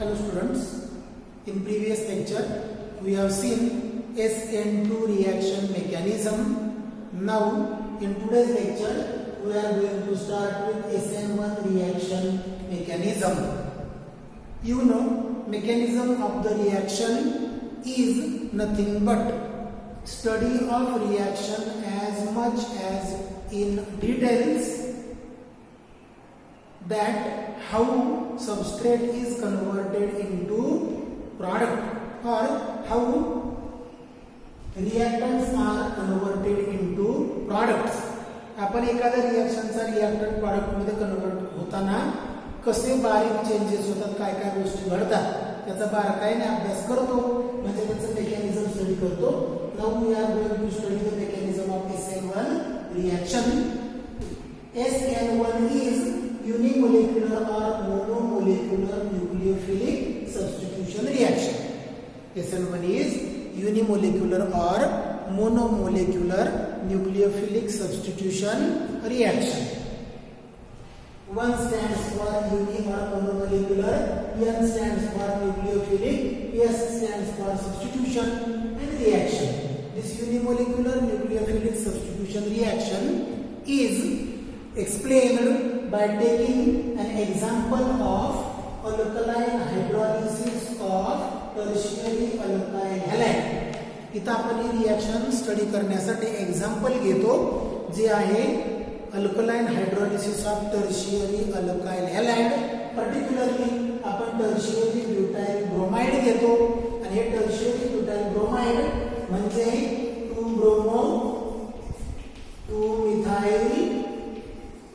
Hello students, in previous lecture we have seen SN2 reaction mechanism. Now in today's lecture we are going to start with SN1 reaction mechanism. You know, mechanism of the reaction is nothing but study of reaction as much as in details, that how substrate is converted into product or how reactants are converted into products. आपण एखाद्या रिएक्शनचा reactant product मध्ये convert होताना कसे बारीक changes होतात, काय काय गोष्टी घडतात त्याचा बारकाईने अभ्यास करतो, म्हणजे त्याचं मेकॅनिझम स्टडी करतो. Now we are going to study the mechanism of SN1 reaction. SN1 is unimolecular or monomolecular nucleophilic substitution reaction. SN1 is unimolecular or monomolecular nucleophilic substitution reaction. One stands for uni or monomolecular, N stands for nucleophilic, S stands for substitution and reaction. This unimolecular nucleophilic substitution reaction is explained by taking an example of alkaline hydrolysis of tertiary alkyl halide. इथं आपण ही reaction study करण्यासाठी example घेतो, जे आहे alkaline hydrolysis of tertiary alkyl halide. Particularly आपण tertiary butyl bromide घेतो, आणि हे टर्शियरी ब्युटाइल ब्रोमाइड म्हणजे 2-ब्रोमो 2-मिथाइल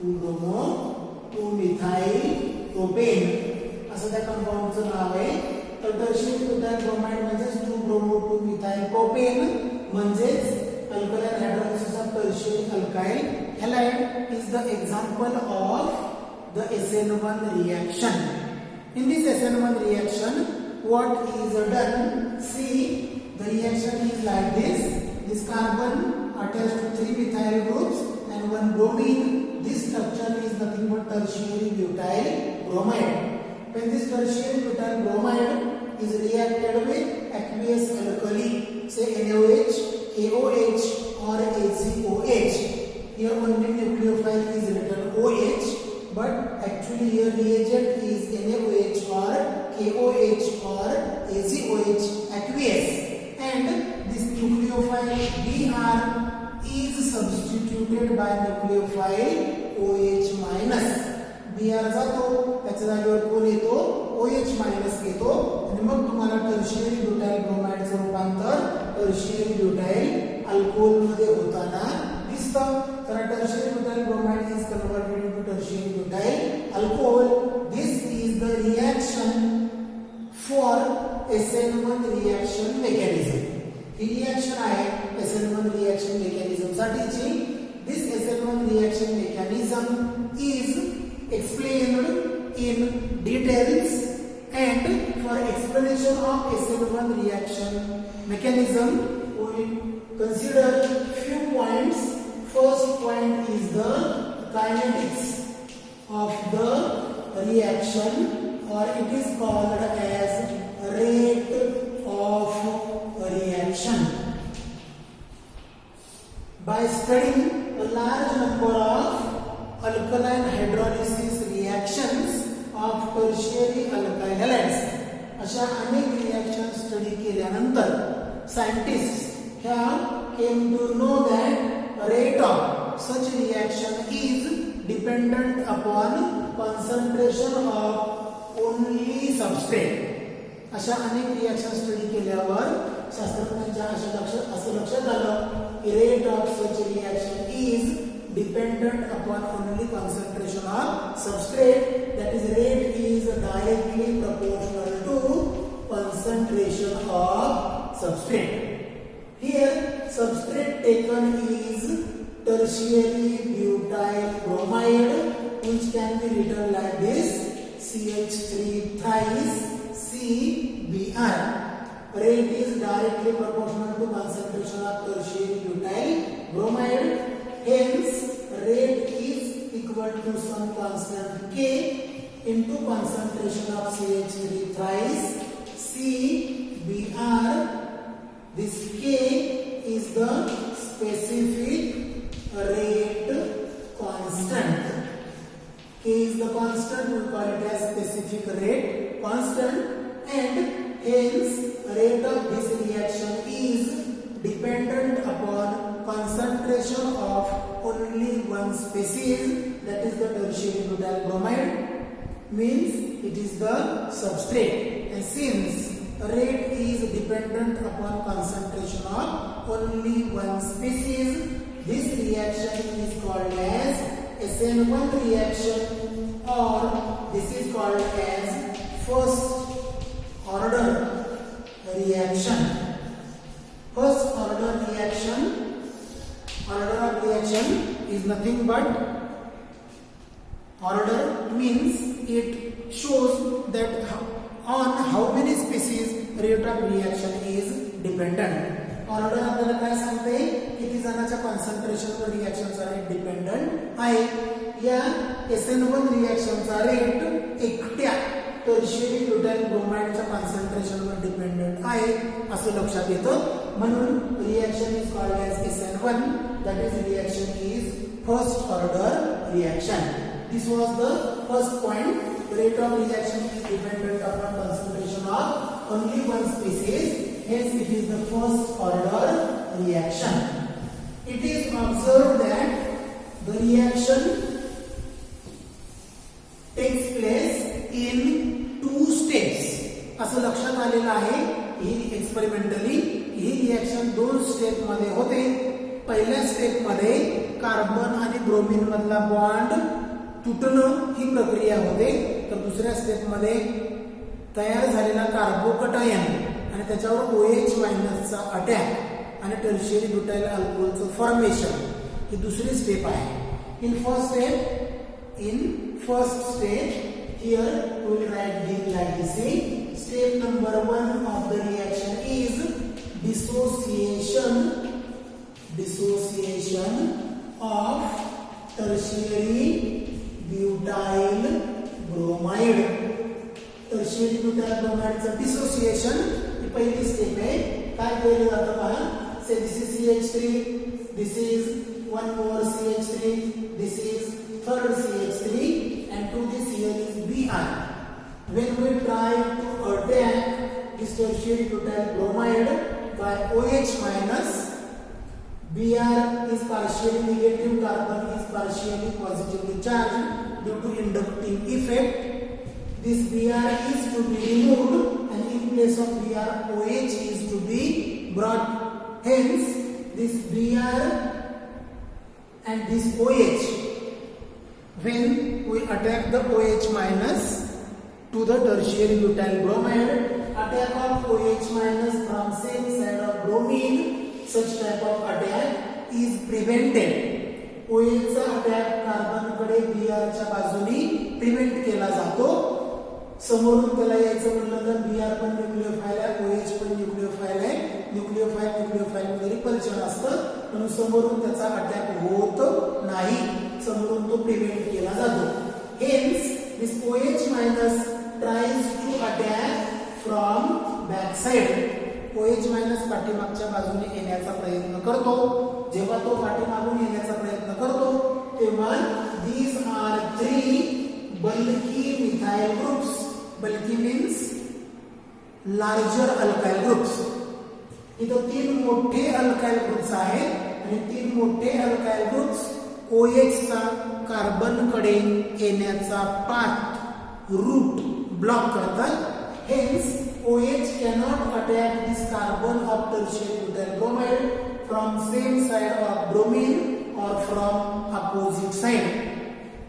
2-ब्रोमो 2-मिथाइल प्रोपेन असं त्या कंपाऊंडचं नाव आहे. तर टर्शियरी ब्युटाइल ब्रोमाइड म्हणजे 2-ब्रोमो 2-मिथाइल प्रोपेन म्हणजेच alkaline hydrolysis of tertiary alkyl halide is the example of the SN1 reaction. In this SN1 reaction, what is done? See, the reaction is like this. This carbon attached to 3 methyl groups and 1 bromine. This structure is nothing but tertiary butyl bromide. When this tertiary butyl bromide is reacted with aqueous alkali, say NaOH, KOH or ACOH. Here only nucleophile is written OH, but actually here reagent is NaOH or KOH or ACOH, aqueous, and this nucleophile Br is substituted by nucleophile OH minus. Br जातो, त्याच्या जागेवर कोण येतो? OH minus येतो, आणि मग तुम्हाला tertiary butyl ब्रोमाइडचं रूपांतर टर्शियरी ब्युटाइल अल्कोहोल मध्ये होताना दिसतं. तर tertiary butyl bromide is converted into tertiary butyl alcohol. This is the reaction for SN1 reaction mechanism. He reaction आहे SN1 reaction mechanism साठीची. This SN1 reaction mechanism is explained in details, and for explanation of SN1 reaction mechanism we consider few points. First point is the kinetics of the reaction, or it is called as rate of reaction. By studying a large number of alkaline hydrolysis reactions of tertiary alkyl halides, अशा अनेक reaction study केल्यानंतर scientist came to know that rate of such reaction is dependent upon concentration of only substrate. अशा अनेक reaction study केल्यावर शास्त्रज्ञांच्या असं लक्षात आलं की rate of such reaction is dependent upon only concentration of substrate. That is, rate is directly proportional to concentration of substrate. Here substrate taken is tertiary butyl bromide, which can be written like this: CH3 thrice CBr. Rate is directly proportional to concentration of tertiary butyl bromide. Hence rate is equal to some constant K into concentration of CH3 thrice CBr. This K is the specific rate constant. K is the constant, we call it as specific rate constant, and hence rate of this reaction is dependent upon concentration of only one species, that is the tertiary butyl bromide, means it is the substrate. And since rate is dependent upon concentration of only one species, this reaction is called as SN1 reaction, or this is called as first order reaction. First order reaction, order of reaction is nothing but, order means it shows that on how many species rate of reaction is dependent. Order आपल्याला काय सांगते, किती जणांच्या कॉन्सन्ट्रेशनवर रिएक्शनचा rate dependent आहे. या SN1 रिएक्शनचा rate एकट्या tertiary butyl ब्रोमाइडच्या कॉन्सन्ट्रेशनवर डिपेंडंट आहे असं लक्षात येतं. म्हणून reaction is called as SN1, that is reaction is first order reaction. This was the first point. Rate of reaction is dependent upon concentration of only one species, hence it is the first order reaction. It is observed that the reaction takes place in two steps. असं लक्षात आलेलं आहे ही experimentally ही reaction दोन step मध्ये होते. पहिल्या step मध्ये carbon आणि ब्रोमीन मधला बॉन्ड तुटणं ही प्रक्रिया होते, तर दुसऱ्या स्टेप मध्ये तयार झालेला कार्बोकटायन आणि त्याच्यावर OH मायनसचा अटॅक आणि टर्शियरी ब्युटाइल अल्कोहोलचं फॉर्मेशन ही दुसरी स्टेप आहे. In first step here we will write the like this. Step number 1 of the reaction is dissociation of tertiary butyl bromide. Tertiary butyl ब्रोमाइडचं डिसोसिएशन ही पहिली स्टेप आहे. काय केलं जातं पहा, say this is CH3, this is one more CH3, this is third CH3, and to this here is Br. When we try to attack this tertiary butyl bromide by OH minus, Br is partially negative, carbon is partially positively charged due to inductive effect. This Br is to be removed and in place of Br, OH is to be brought. Hence, this Br and this OH, when we attack the OH minus to the tertiary butyl bromide, attack of OH minus from same side of bromine, such type of attack is prevented. OH चा attack carbon कडे Br च्या बाजूने prevent केला जातो. समोरून त्याला यायचं म्हणलं तर Br पण न्यूक्लियोफाइल आहे, OH पण न्यूक्लियोफाइल आहे. न्यूक्लियोफाइल मध्ये रिपल्शन असतं, म्हणून समोरून त्याचा अटॅक होत नाही, समोरून तो प्रिव्हेंट केला जातो. Hence this OH minus tries to attack from back side. OH minus पाठीमागच्या बाजूने येण्याचा प्रयत्न करतो. जेव्हा तो पाठीमागून येण्याचा प्रयत्न करतो तेव्हा these are three bulky methyl groups. Bulky means larger alkyl groups. इथं तीन मोठे अल्काइल ग्रुप्स आहेत आणि तीन मोठे अल्काइल ग्रुप्स OH चा कार्बन कडे येण्याचा पाथ रूट ब्लॉक करतात. Hence OH cannot attack this carbon of tertiary butyl bromide from same side of bromine or from opposite side.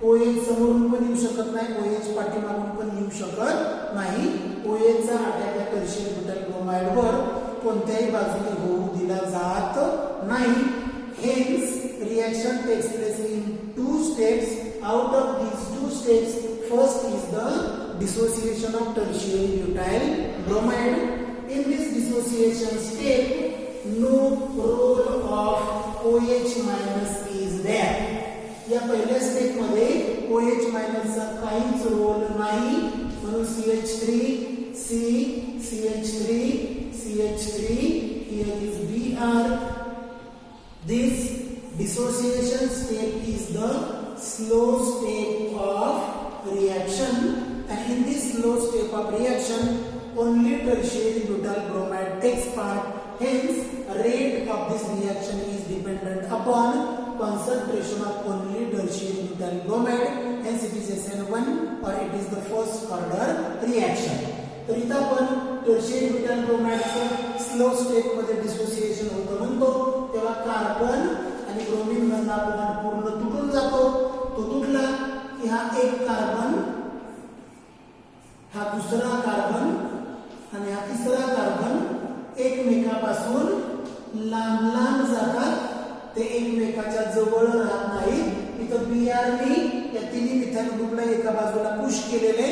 OH समोरून पण येऊ शकत नाही, OH पाठीमागून पण येऊ शकत नाही. OH चा अटॅक या टर्शियरी ब्युटाइल ब्रोमाइड वर कोणत्याही बाजूने होऊ दिला जात नाही. Hence reaction takes place in two steps. Out of these two steps, first is the dissociation of tertiary butyl bromide. In this dissociation step, no role of OH minus is there. या पहिल्या step मध्ये OH मायनसचा काहीच role नाही. tertiary butyl bromide takes part. Hence, rate of this reaction is dependent upon concentration of only tertiary butyl bromide. Hence, it is SN1 or it is the first order reaction. तर इथं आपण tertiary butyl ब्रोमाइडचं slow step मध्ये dissociation होतं म्हणतो तेव्हा carbon आणि bromine मधला bond पूर्ण तुटून जातो. तो तुटला की हा एक कार्बन, हा दुसरा कार्बन आणि हा तिसरा कार्बन एकमेकापासून लांब लांब जातात. ते एकमेकाच्या जवळ राहत नाही. इथं Br नी या तिन्ही मिथाइल ग्रुपला एका बाजूला पुश केलेले,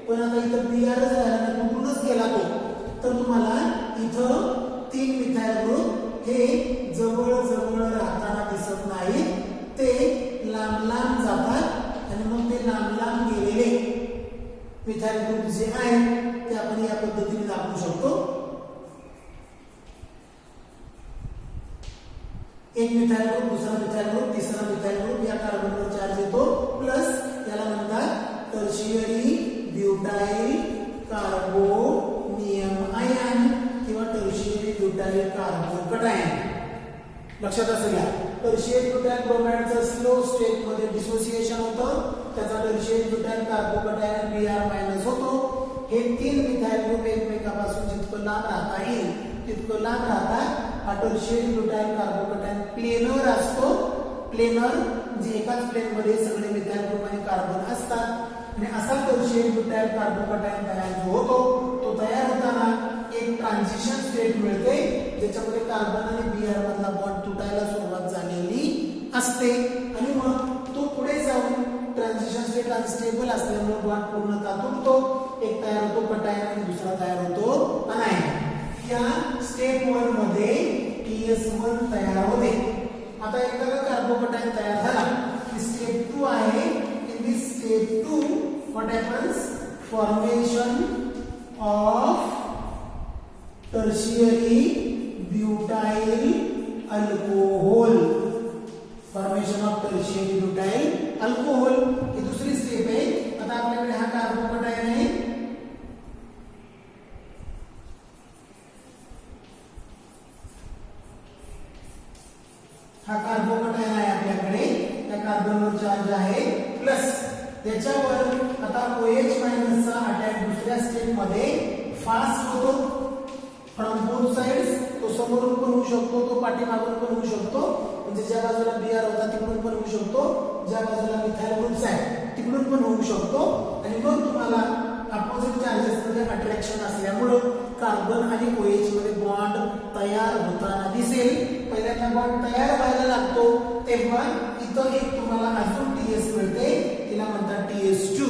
पण आता इथं Br झाला तुटूनच गेला तो. तर तुम्हाला इथं तीन मिथाइल ग्रुप हे जवळ जवळ राहताना दिसत नाही. ते लांब लांब जातात आणि मग ते लांब लांब गेलेले मिथाइल ग्रुप जे आहेत ते आपण या पद्धतीने दाखवू शकतो. एक मिथाइल ग्रुप, दुसरा मिथाइल ग्रुप, तिसरा मिथाइल ग्रुप या कार्बनवर चार्ज येतो प्लस याला म्हणतात टर्शियरी ब्युटाइल कार्बोनियम आयन किंवा टर्शियरी ब्युटाइल कार्बोकटायन. लक्षात असू द्या, टर्शियरी ब्युटाइल ब्रोमाइडचं स्लो स्टेट मध्ये डिसोसिएशन होतं. त्याचा टर्शियरी ब्युटाइल कार्बोकटायन Br- होतो. हे तीन मिथाइल ग्रुप एकमेकापासून जितकं लांब राहता येईल तितकं लांब राहतात. हा टर्शियरी ब्युटाइल कार्बोकटायन प्लेनर असतो. प्लेनर म्हणजे एकाच प्लेन मध्ये सगळे मिथाइल ग्रुप आणि कार्बन असतात. आणि असा टर्शियरी ब्युटाइल कार्बोकटायन तयार जो होतो तो तयार होताना एक ट्रान्झिशन स्टेट मिळते ज्याच्यामध्ये कार्बन आणि Br मधला बॉन्ड तुटायला सुरुवात झालेली असते आणि मग तो पुढे जाऊन ट्रान्झिशन स्टेट अनस्टेबल असल्यामुळे बॉन्ड पूर्णतः तुटतो. एक तयार होतो कटायन आणि दुसरा तयार होतो अनायन. या स्टेप 1 मध्ये TS1 तयार होते. आता एकदा का कार्बोकटायन तयार झाला की स्टेप 2 आहे. In this step 2 what happens? Formation of tertiary butyl alcohol. Formation of tertiary butyl alcohol ही दुसरी स्टेप आहे. आता आपल्याकडे हा कार्बोकटायन आहे. हा कार्बोकटायन आहे आपल्याकडे. त्या कार्बनवर चार्ज आहे प्लस त्याच्यावर आता OH चा अटॅक दुसऱ्या स्टेप मध्ये फास्ट होतो. From both sides. तो समोरून पण होऊ शकतो, तो पाठीमागून पण होऊ शकतो. म्हणजे ज्या बाजूला Br होता तिकडून पण होऊ शकतो, ज्या बाजूला मिथाइल ग्रुप्स आहे तिकडून पण होऊ शकतो. आणि मग तुम्हाला अपोजिट चार्जेस मध्ये अट्रॅक्शन असल्यामुळे कार्बन आणि OH मध्ये बॉन्ड तयार होताना दिसेल. पहिल्यांदा बॉन्ड तयार व्हायला लागतो तेव्हा इथं एक तुम्हाला अजून TS मिळते, तिला म्हणतात TS2.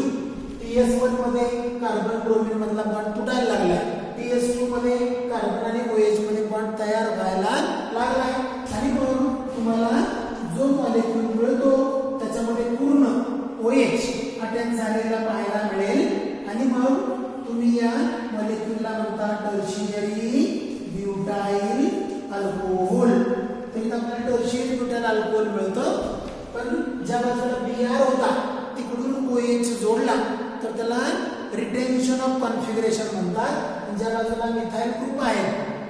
TS1 मध्ये कार्बन ब्रोमीन मधला बॉन्ड तुटायला लागला. TS2 मध्ये कार्बन आणि OH मध्ये बॉन्ड तयार व्हायला लागला आणि म्हणून तुम्हाला जो मॉलिक्यूल मिळतो त्याच्यामध्ये पूर्ण OH अटॅच झालेला पाहायला मिळेल आणि मग तुम्ही या मॉलिक्यूलला म्हणता टर्शियरी ब्युटाइल अल्कोहोल. तर इथं आपल्याला टर्शियरी ब्युटाइल अल्कोहोल मिळतं. पण ज्या बाजूला Br होता तिकडून OH जोडला तर त्याला रिटेन्शन ऑफ कॉन्फिगरेशन म्हणतात. ज्या बाजूला मिथाइल ग्रुप आहे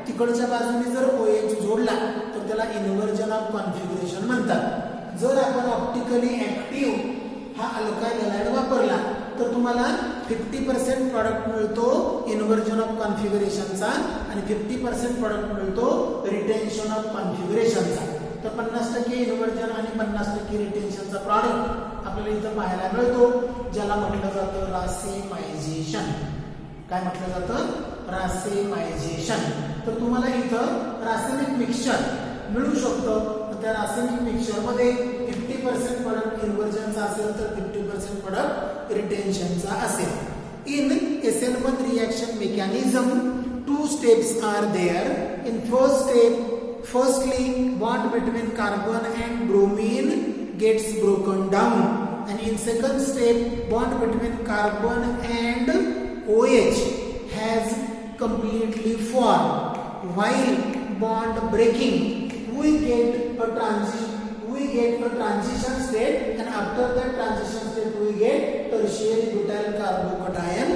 तिकडच्या बाजूने जर OH जोडला तर त्याला इन्व्हर्जन ऑफ कॉन्फिगरेशन म्हणतात. जर आपण ऑप्टिकली ऍक्टिव्ह हा अल्काइल हॅलाइड वापरला तर तुम्हाला 50% प्रॉडक्ट मिळतो इन्व्हर्जन ऑफ कॉन्फिगरेशनचा आणि 50% प्रॉडक्ट मिळतो रिटेन्शन ऑफ कॉन्फिगरेशनचा. तर 50% इन्व्हर्जन आणि 50% रिटेन्शनचा प्रॉडक्ट आपल्याला इथं पाहायला मिळतो ज्याला म्हटलं जातं रासेमायझेशन. काय म्हटलं जातं? रासेमायझेशन. तर तुम्हाला इथं रासायनिक मिक्सचर मिळू शकतं. त्या रासायनिक मिक्सचर मध्ये 50% प्रोडक्ट इन्व्हर्जनचा असेल तर 50% प्रोडक्ट रिटेन्शनचा असेल. In SN1 reaction mechanism 2 steps are there. In first step, firstly bond between carbon and bromine gets broken down, and in second step bond between carbon and OH has completely formed. While bond breaking we get a transition state, and after that transition state we get tertiary butyl carbocation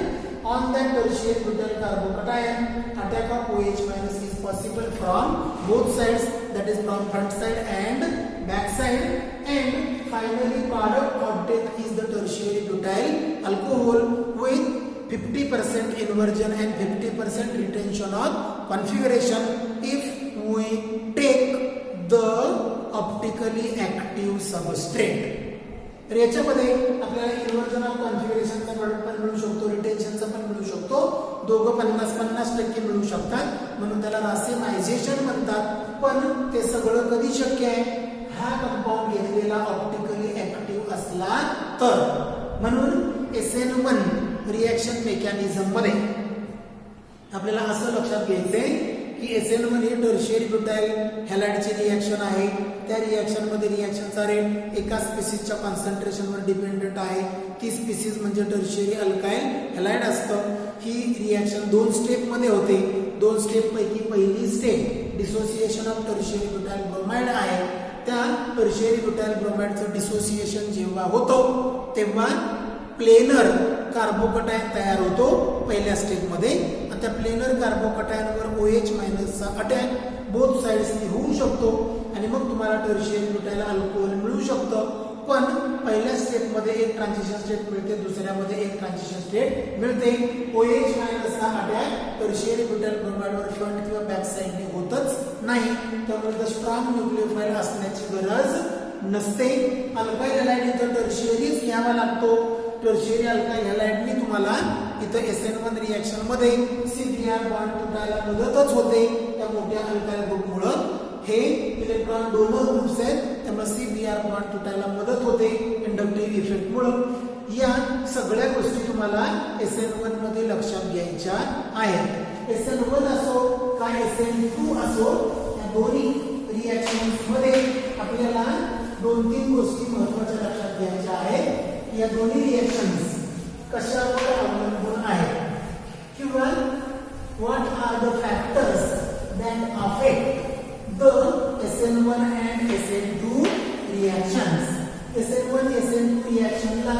on that tertiary butyl carbocation, attack of OH minus is possible from both sides, that is from front side and back side. And finally, product obtained is the tertiary butyl alcohol with 50% inversion and 50% retention of configuration if we take the optically active substrate. तर याच्यामध्ये आपल्याला inversion of कॉन्फिगरेशनचा product पण मिळू शकतो, रिटेन्शनचा पण मिळू शकतो, दोघं 50-50% मिळू शकतात, म्हणून त्याला रासेमायझेशन म्हणतात. पण ते सगळं कधी शक्य आहे? हा कंपाऊंड घेतलेला ऑप्टिकली ऍक्टिव्ह असला तर. म्हणून SN1 रिएक्शन मेकॅनिझम मध्ये आपल्याला असं लक्षात घ्यायचंय की SN1 ही टर्शियरी ब्युटाइल हॅलाइडची रिएक्शन आहे. त्या रिएक्शन मध्ये रिएक्शनचा रेट एका स्पीसीजच्या कॉन्सन्ट्रेशनवर डिपेंडंट आहे. ती स्पीसीज म्हणजे टर्शियरी अल्काइल हॅलाइड असतं. ही रिएक्शन 2 स्टेप मध्ये होते. 2 स्टेप पैकी पहिली step dissociation of tertiary butyl bromide आहे. त्या टर्शियरी ब्युटाइल ब्रोमाइडचं डिसोसिएशन जेव्हा होतो तेव्हा प्लेनर कार्बोकटायन तयार होतो पहिल्या स्टेप मध्ये. आणि त्या प्लेनर कार्बोकटायनवर OH मायनसचा अटॅक बोथ साइड्सनी होऊ शकतो आणि मग तुम्हाला टर्शियरी ब्युटाइल अल्कोहोल मिळू शकतं. पण पहिल्या स्टेप मध्ये एक ट्रान्झिशन स्टेट मिळते, दुसऱ्यामध्ये एक ट्रान्झिशन स्टेट मिळते. OH मायनसचा अटॅक टर्शियरी ब्युटाइल ब्रोमाइडवर फ्रंट किंवा बॅक साइडने होतच नाही. त्यामुळे स्ट्रॉंग न्यूक्लियोफाइल असण्याची गरज नसते. अल्काइल हॅलाइड इथं टर्शियरीच घ्यावा लागतो. टर्शियरी अल्काइल हॅलाइडनी तुम्हाला इथं SN1 रिएक्शन मध्ये CBr बॉन्ड तुटायला मदतच होते. त्या मोठ्या अल्काइल ग्रुपमुळे हे इलेक्ट्रॉन डोनर ग्रुप्स आहेत, त्यामुळे CBr बॉन्ड तुटायला मदत होते इंडक्टिव्ह इफेक्ट मुळे. या सगळ्या गोष्टी तुम्हाला SN1 मध्ये लक्षात घ्यायच्या आहेत. SN1 असो का SN2 असो, या दोन्ही रिएक्शन्स मध्ये आपल्याला 2-3 गोष्टी महत्त्वाच्या लक्षात घ्यायच्या आहेत. या दोन्ही रिएक्शन्स कशावर अवलंबून आहेत किंवा what are the factors that affect the SN1 and SN2 reactions. SN1 SN2 रिएक्शनला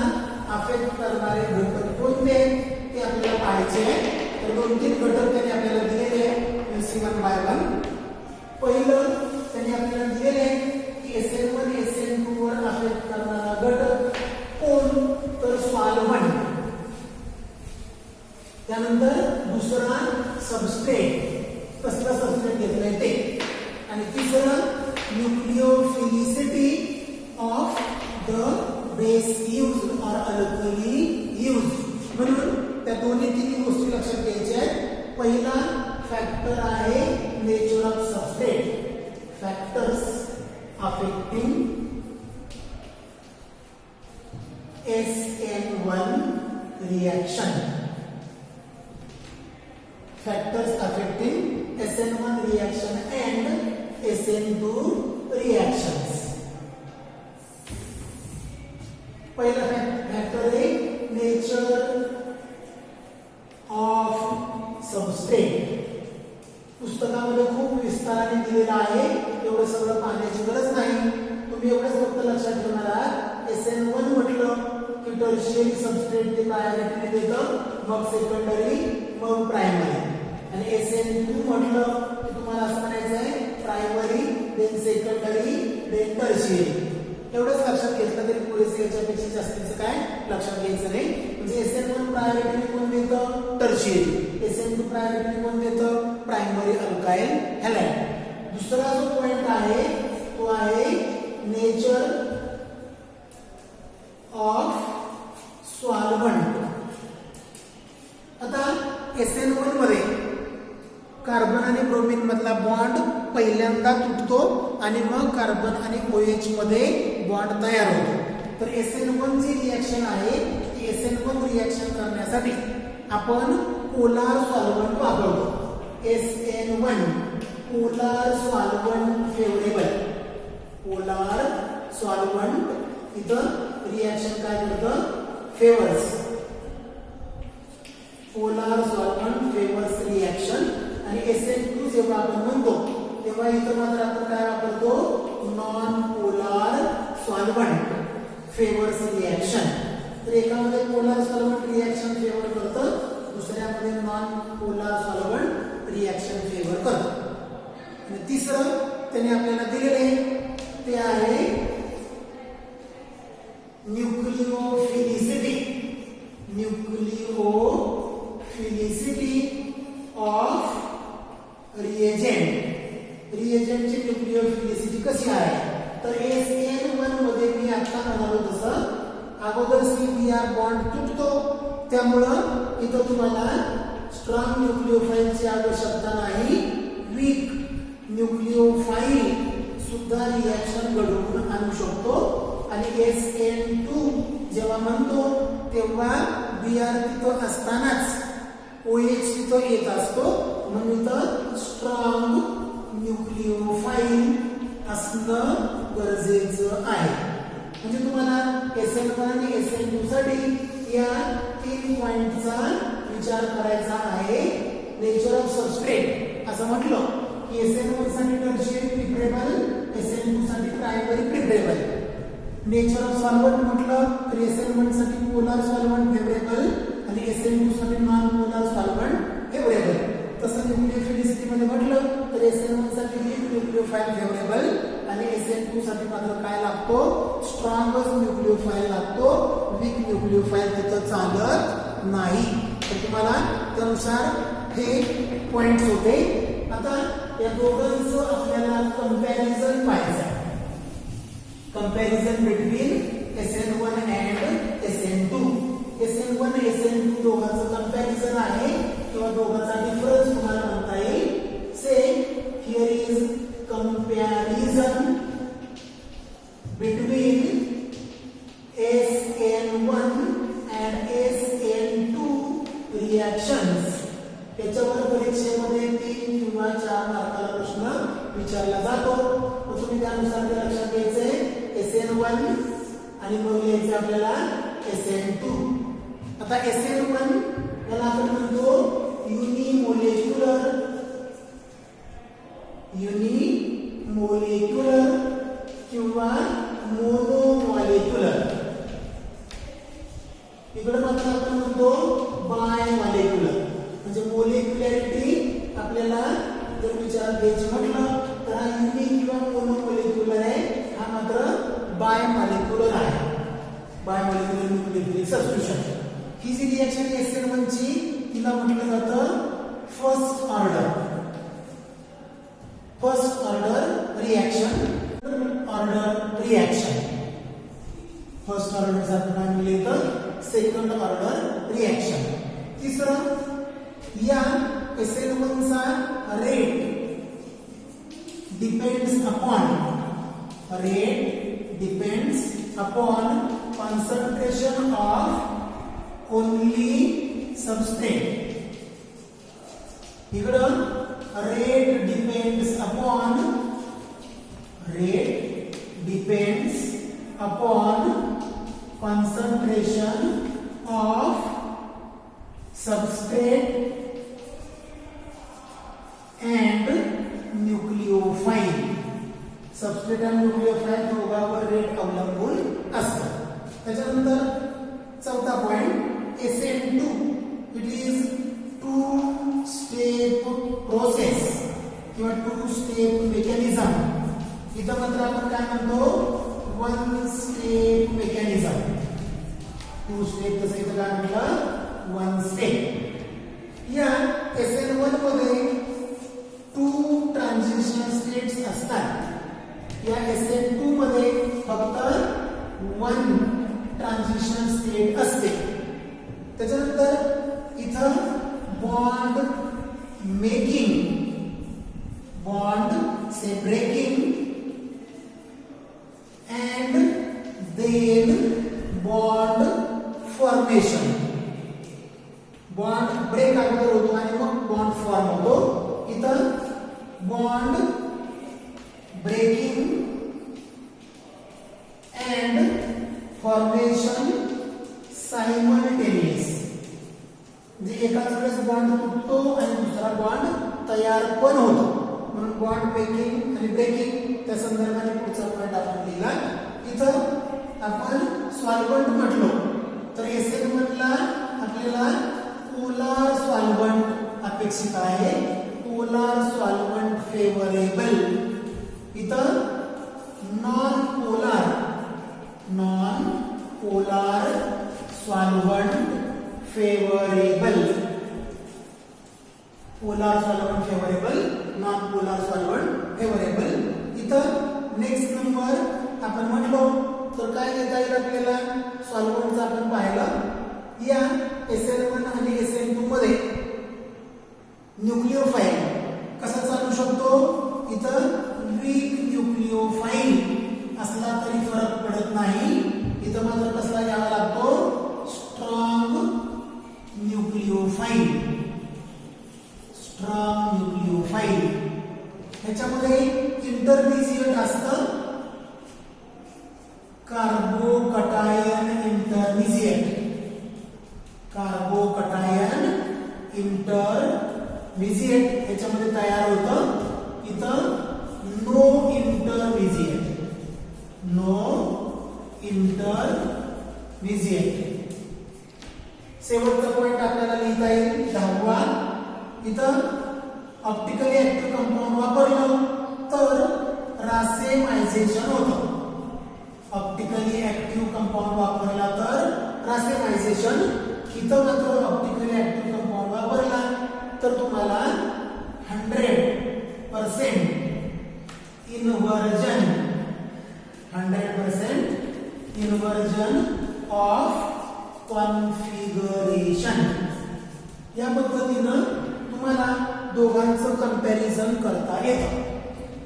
अफेक्ट करणारे घटक कोणते ते आपल्याला पाहायचे. तर 2-3 घटक त्यांनी आपल्याला दिलेले आहेत C1/1. पहिलं त्यांनी आपल्याला दिलेले आहे की SN1 SN2 वर अफेक्ट करणारा घटक कोण, तर सॉल्व्हंट. त्यानंतर दुसरा सबस्ट्रेट, कसला सबस्ट्रेट घेतलाय ते. आणि तिसरं nucleophilicity of the base used और अल्कली यूज्ड. म्हणून त्या दोन्ही गोष्टी लक्षात घ्यायच्या आहेत. पहिला फॅक्टर आहे nature of substrate, factors affecting SN1 reaction. Factors affecting SN1 reaction and SN2 reactions. पहिला फॅक्टर आहे नेचर ऑफ सबस्ट्रेट. पुस्तकामध्ये खूप विस्ताराने दिलेला आहे, एवढं सगळं पाहण्याची गरज नाही. तुम्ही एवढंच फक्त लक्षात ठेवणार आहात SN1 म्हटलं की टर्शियरी सबस्ट्रेट ते प्रायोरिटीने देतं, मग सेकंडरी, मग प्रायमरी. आणि SN2 म्हटलं की तुम्हाला असं म्हणायचं आहे primary, then secondary, then tertiary. एवढंच लक्षात घेतलं तरी पुरेसे, याच्यापेक्षा जास्तीचं काय लक्षात घ्यायचं नाही. म्हणजे SN1 प्रायोरिटीने कोण देतं, टर्शियरी. SN2 प्रायोरिटीने कोण देतं, प्रायमरी अल्काइल हॅलाइड. दुसरा जो पॉइंट आहे तो आहे नेचर ऑफ सॉल्व्हंट. आता SN1 मध्ये कार्बन आणि ब्रोमीन मधला बॉन्ड पहिल्यांदा तुटतो आणि मग कार्बन आणि OH मध्ये बॉन्ड तयार होतो. तर SN1 जी रिएक्शन आहे ती SN1 रिएक्शन करण्यासाठी आपण पोलार सॉल्व्हंट वापरतो. SN1 polar solvent favourable. Polar solvent इथं रिएक्शन काय करतं, favours. Polar solvent favours reaction. आणि SN2 जेव्हा आपण म्हणतो तेव्हा इथं मात्र आपण काय वापरतो, non polar solvent favours reaction. तर एकामध्ये पोलार सॉल्व्हंट रिएक्शन फेवर करतं, दुसऱ्यामध्ये non polar solvent reaction favour करतो. आणि तिसरं त्याने आपल्याला दिलेले ते आहे न्यूक्लिओफिलिसिटी. न्यूक्लिओफिलिसिटी ऑफ रिएजेंट. रिएजेंटची न्यूक्लिओफिलिसिटी कशी आहे तर SN1 मध्ये मी आता म्हणालो तसं अगोदर CBr बॉन्ड तुटतो, त्यामुळं इथं तुम्हाला स्ट्रॉंग न्यूक्लिओफाईलची आवश्यकता नाही, वीक न्यूक्लिओफाईल सुद्धा रिएक्शन घडवून आणू शकतो. आणि SN2 जेव्हा म्हणतो तेव्हा Br तिथं असतानाच OH तिथं येत असतो, म्हणून इथं स्ट्रॉंग न्यूक्लिओफाईल असणं गरजेचं आहे. म्हणजे तुम्हाला SN1 आणि SN2 साठी या 3 पॉइंटचा विचार करायचा आहे. नेचर ऑफ सबस्ट्रेट असं म्हटलं की SN1 साठी टर्शियरी प्रिफरेबल, SN2 साठी primary preferable. Nature of solvent म्हटलं तर SN1 साठी पोलार सॉल्व्हंट फेवरेबल आणि SN2 साठी नॉन पोलार सॉल्व्हंट फेवरेबल. तसं न्यूक्लिओफिलिसिटी मध्ये म्हटलं तर SN1 साठी वीक न्यूक्लिओफाईल फेवरेबल आणि SN2 साठी मात्र काय लागतो, स्ट्रॉंगच न्यूक्लिओफाईल लागतो, वीक न्यूक्लिओफाईल तिथं चालत नाही. तर तुम्हाला त्यानुसार हे पॉइंट्स होते. आता या दोघांचं आपल्याला कंपॅरिझन पाहायचं. Comparison between SN1 and SN2. SN1 SN2 दोघांचं कंपॅरिझन आहे किंवा दोघांचा डिफरन्स तुम्हाला म्हणता येईल. Say here is comparison between SN1 and SN2 reactions. त्याच्यावर परीक्षेमध्ये 3 किंवा 4 मार्काला प्रश्न विचारला जातो. तुम्ही त्यानुसार ते लक्षात घ्यायचंय SN1 आणि मग लिहायचं आपल्याला SN2. आता SN1 याला आपण म्हणतो युनिमोलेक्युलर किंवा मोनोमॉलिक्युलर. इकडे मात्र आपण म्हणतो बायमॉलिक्युलर. म्हणजे मोलेक्युलॅरिटी आपल्याला जर विचारात घ्यायची म्हटलं तर हा युनि किंवा मोनोमॉलिक्युलर आहे, हा मात्र बायमॉलिक्युलर आहे. बायमॉलिक्युलर न्यूक्लियोफिलिक सबस्टिट्यूशन. ही जी रिएक्शन SN1 ची तिला म्हटलं जातं first order reaction. First order साठी काय म्हणले तर सेकंड ऑर्डर रिएक्शन. तिसरं या SN1 चा rate depends upon concentration of only substrate. इकडं rate depends upon concentration of substrate and nucleophile. Substrate आणि न्यूक्लिओफाईल दोघांवर रेट अवलंबून असतं. त्याच्यानंतर चौथा point SN2 it is 2 step process किंवा 2 स्टेप मेकॅनिझम. इथं मात्र आपण काय म्हणतो 1 स्टेप मेकॅनिझम. 2 स्टेप तसं इथं काय म्हटलं 1 स्टेप. या SN1 मध्ये 2 ट्रान्झिशन स्टेट्स असतात. या SN2 मध्ये फक्त 1 ट्रान्झिशन स्टेट असते. त्याच्यानंतर इथं बॉन्ड मेकिंग, बॉन्ड से breaking and then bond formation. Bond break अगोदर होतो आणि मग बॉन्ड फॉर्म होतो. इथं bond breaking and formation simultaneous. म्हणजे एकाच वेळेस बॉन्ड तुटतो आणि दुसरा बॉन्ड तयार पण होतो, म्हणून बॉन्ड ब्रेकिंग आणि ब्रेकिंग त्या संदर्भाने पुढचा पॉइंट आपण लिहिला. इथं आपण सॉल्व्हंट म्हटलो तर SN1 ला आपल्याला पोलार अपेक्षित आहे पोलार सॉल्व्हंट फेवरेबल. इथं non polar solvent favourable. Polar solvent favourable, non polar solvent favourable. इथं नेक्स्ट नंबर आपण म्हटलो तर काय देता येईल आपल्याला सॉल्व्हंटचा आपण पाहिलं. या SN1 आणि SN2 मध्ये न्यूक्लिओफाइल कसा चालू शकतो. इथं वीक न्यूक्लिओफाइल असला तरी फरक पडत नाही. इथं मात्र कसला घ्यावा लागतो स्ट्रॉंग न्यूक्लिओफाइल. ह्याच्यामध्ये इंटरमिजिएट असतं कार्बोकटायन इंटरमिजिएट ह्याच्यामध्ये तयार होतं. इथं नो इंटरमिजिएट. शेवटचा पॉइंट आपल्याला लिहिता येईल 10वा. इथं ऑप्टिकली ऍक्टिव्ह कंपाऊंड वापरलं तर रासेमायझेशन होतं. ऑप्टिकली ऍक्टिव्ह कंपाऊंड वापरला तर रासेमायझेशन. इथं मात्र ऑप्टिकली ऍक्टिव्ह कंपाऊंड वापरला तर तुम्हाला 100% इन्व्हर्जन ऑफ कॉन्फिगरेशन. या पद्धतीनं तुम्हाला दोघांचं कंपॅरिझन करता येतं.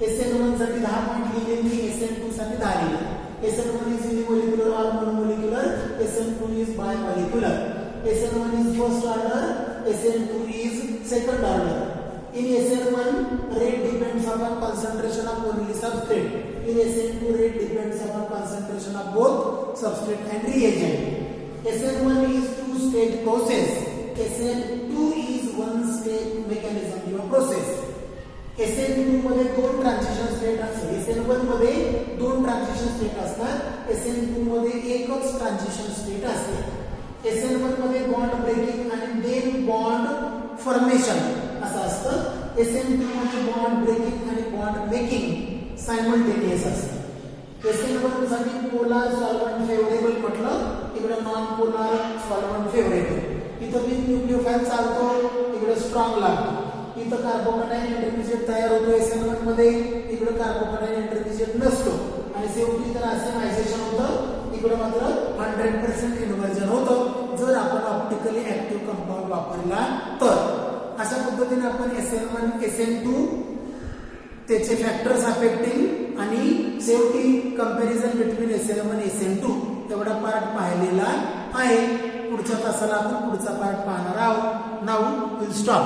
SN1 साठी 10 पॉइंट लिहिले मी, SN2 साठी 10 लिहिले. SN1 is unimolecular or monomolecular, SN2 is bimolecular. SN1 is first order, SN2 is second order. In SN1, rate depends upon concentration of only substrate. In SN2, rate depends upon concentration of both substrate and reagent. SN1 is two-stage process. SN2 is one-stage mechanism or process. SN2 मध्ये दोन transition state असतात. SN1 मध्ये दोन transition state असतात. SN2 मध्ये एकच transition state असते. SN1 मध्ये बॉन्ड ब्रेकिंग आणि देन बॉन्ड फॉर्मेशन असं असतं. SN2 मध्ये बॉन्ड ब्रेकिंग आणि बॉन्ड मेकिंग सायमल्टेनियस असतं. SN1 साठी पोलार सॉल्व्हंट फेवरेबल म्हटलं, इकडे नॉन पोलार सॉल्व्हंट फेवरेबल. इथं बी न्यूक्लिओफाइल चालतो, इकडे स्ट्रॉंग लागतो. इथं कार्बोकटायन इंटरमिजिएट तयार होतो SN1 मध्ये, इकडे कार्बोकटायन इंटरमिजिएट नसतो आणि शेवटी तर रासेमायझेशन होतं. इकडे मात्र 100% इन्व्हर्जन होतं जर आपण ऑप्टिकली ऍक्टिव्ह कंपाऊंड वापरला तर. अशा पद्धतीने आपण SN1 SN2 त्याचे फॅक्टर्स अफेक्टिंग आणि शेवटी कंपॅरिझन बिटवीन SN1 SN2 एवढा पार्ट पाहिलेला आहे. पुढच्या तासाला आपण पुढचा पार्ट पाहणार आहोत. Now will stop.